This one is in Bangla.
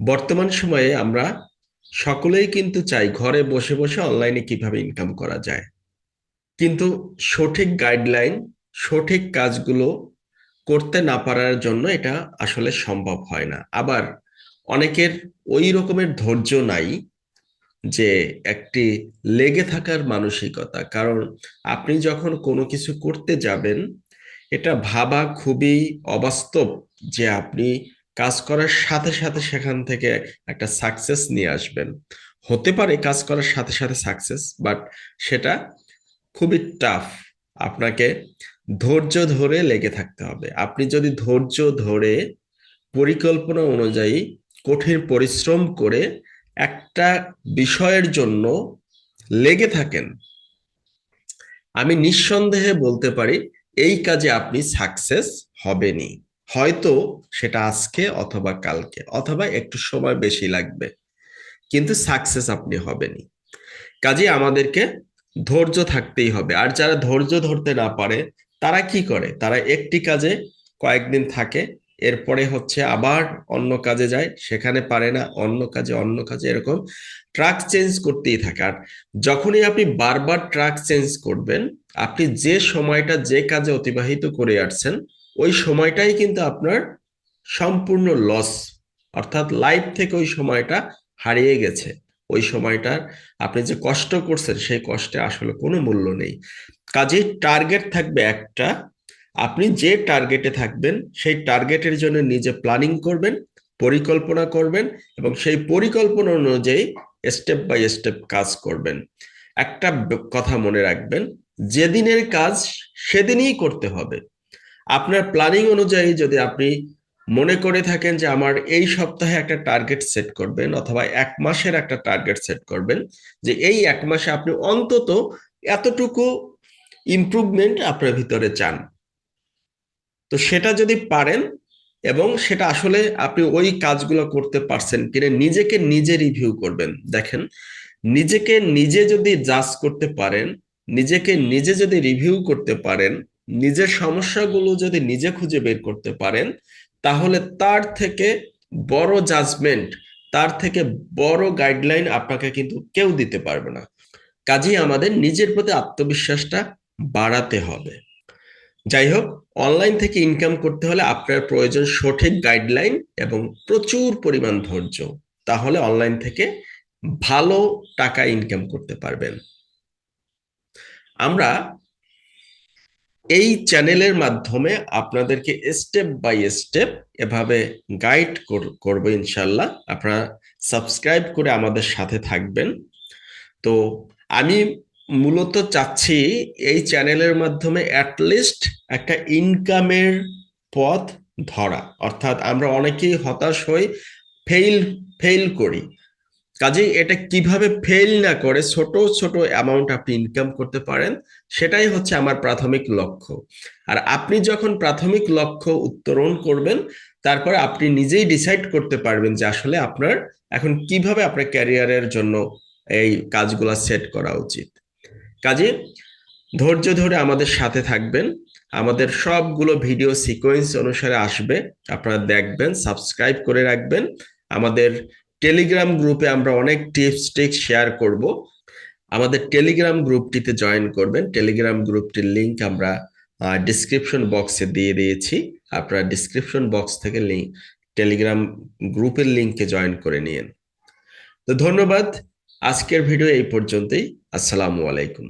বর্তমান সময়ে আমরা সকলেই কিন্তু চাই ঘরে বসে বসে অনলাইনে কিভাবে ইনকাম করা যায়, কিন্তু সঠিক গাইডলাইন, সঠিক কাজগুলো করতে না পারার জন্য এটা আসলে সম্ভব হয় না। আবার অনেকের ওই রকমের ধৈর্য নাই যে একটি লেগে থাকার মানসিকতা। কারণ আপনি যখন কোনো কিছু করতে যাবেন, এটা ভাবা খুবই অবাস্তব যে আপনি কাজ করার সাথে সাথে সেখান থেকে একটা সাকসেস নিয়ে আসবেন। হতে পারে কাজ করার সাথে সাথে সাকসেস, বাট সেটা খুবই টাফ। আপনাকে ধৈর্য ধরে লেগে থাকতে হবে। আপনি যদি ধৈর্য ধরে পরিকল্পনা অনুযায়ী কঠিন পরিশ্রম করে একটা বিষয়ের জন্য লেগে থাকেন, আমি নিঃসন্দেহে বলতে পারি এই কাজে আপনি সাকসেস হবেনই। হয়তো সেটা আজকে অথবা কালকে অথবা একটু সময় বেশি লাগবে, কিন্তু সাকসেস আপনি হবেনই। কাজে আমাদেরকে ধৈর্য থাকতেই হবে। আর যারা ধৈর্য ধরতে না পারে তারা কি করে, তারা একটি কাজে কয়েকদিন থাকে, এরপরে হচ্ছে আবার অন্য কাজে যায়, সেখানে পারে না, অন্য কাজে অন্য কাজে, এরকম ট্রাক চেঞ্জ করতেই থাকে। আর যখনই আপনি বারবার ট্রাক চেঞ্জ করবেন, আপনি যে সময়টা যে কাজে অতিবাহিত করে আসছেন ওই সময়টাই কিন্তু আপনার সম্পূর্ণ লস, অর্থাৎ লাইফ থেকে ওই সময়টা হারিয়ে গেছে। ওই সময়টার আপনি যে কষ্ট করছেন সেই কষ্টে আসলে কোনো মূল্য নেই। কাজেই টার্গেট থাকবে একটা, আপনি যে টার্গেটে থাকবেন সেই টার্গেটের জন্য নিজে প্ল্যানিং করবেন, পরিকল্পনা করবেন, এবং সেই পরিকল্পনা অনুযায়ী স্টেপ বাই স্টেপ কাজ করবেন। একটা কথা মনে রাখবেন, যেদিনের কাজ সেদিনই করতে হবে। আপনার প্ল্যানিং অনুযায়ী যদি আপনি মনে করে থাকেন যে আমার এই সপ্তাহে একটা টার্গেট সেট করবেন অথবা এক মাসের একটা টার্গেট সেট করবেন, যে এই এক মাসে আপনি অন্তত এতটুকু ইমপ্রুভমেন্ট আপনার ভিতরে চান, তো সেটা যদি পারেন এবং সেটা আসলে আপনি ওই কাজগুলো করতে পারছেন কিনা নিজেকে নিজে রিভিউ করবেন। দেখেন, নিজেকে নিজে যদি জাজ করতে পারেন, নিজেকে নিজে যদি রিভিউ করতে পারেন, নিজের সমস্যাগুলো যদি নিজে খুঁজে বের করতে পারেন, তাহলে তার থেকে বড় জাজমেন্ট, তার থেকে বড় গাইডলাইন আপনাকে কিন্তু কেউ দিতে পারবে না। কাজেই আমাদের নিজের প্রতি আত্মবিশ্বাসটা বাড়াতে হবে। যাই হোক, অনলাইন থেকে ইনকাম করতে হলে আপনার প্রয়োজন সঠিক গাইডলাইন এবং প্রচুর পরিমাণ ধৈর্য। তাহলে অনলাইন থেকে ভালো টাকা ইনকাম করতে পারবেন। আমরা এই চ্যানেলের মাধ্যমে আপনাদেরকে স্টেপ বাই স্টেপ এভাবে গাইড করবো ইনশাল্লাহ। আপনারা সাবস্ক্রাইব করে আমাদের সাথে থাকবেন। তো আমি মূলত চাচ্ছি এই চ্যানেলের মাধ্যমে অ্যাটলিস্ট একটা ইনকামের পথ ধরা। অর্থাৎ আমরা অনেকেই হতাশ হই, ফেইল ফেইল করি। কাজেই এটা কিভাবে ফেল না করে ছোট ছোট অ্যামাউন্ট আপনি ইনকাম করতে পারেন, সেটাই হচ্ছে আমার প্রাথমিক লক্ষ্য। আর আপনি যখন প্রাথমিক লক্ষ্য উত্তরণ করবেন, তারপরে আপনি নিজেই ডিসাইড করতে পারবেন যে আসলে আপনার এখন কিভাবে আপনার ক্যারিয়ারের জন্য এই কাজগুলা সেট করা উচিত। কাজে ধৈর্য ধরে আমাদের সাথে থাকবেন। আমাদের সবগুলো ভিডিও সিকোয়েন্স অনুসারে আসবে, আপনারা দেখবেন, সাবস্ক্রাইব করে রাখবেন। আমাদের টেলিগ্রাম গ্রুপে আমরা অনেক টিপস টিক্স শেয়ার করব। আমাদের টেলিগ্রাম গ্রুপটিতে জয়েন করবেন। টেলিগ্রাম গ্রুপটির লিংক আমরা ডিসক্রিপশন বক্সে দিয়ে দিয়েছি। আপনারা ডিসক্রিপশন বক্স থেকে লিংক, টেলিগ্রাম গ্রুপের লিংকে জয়েন করে নিন। তো ধন্যবাদ। আজকের ভিডিও এই পর্যন্তই। আসসালামু আলাইকুম।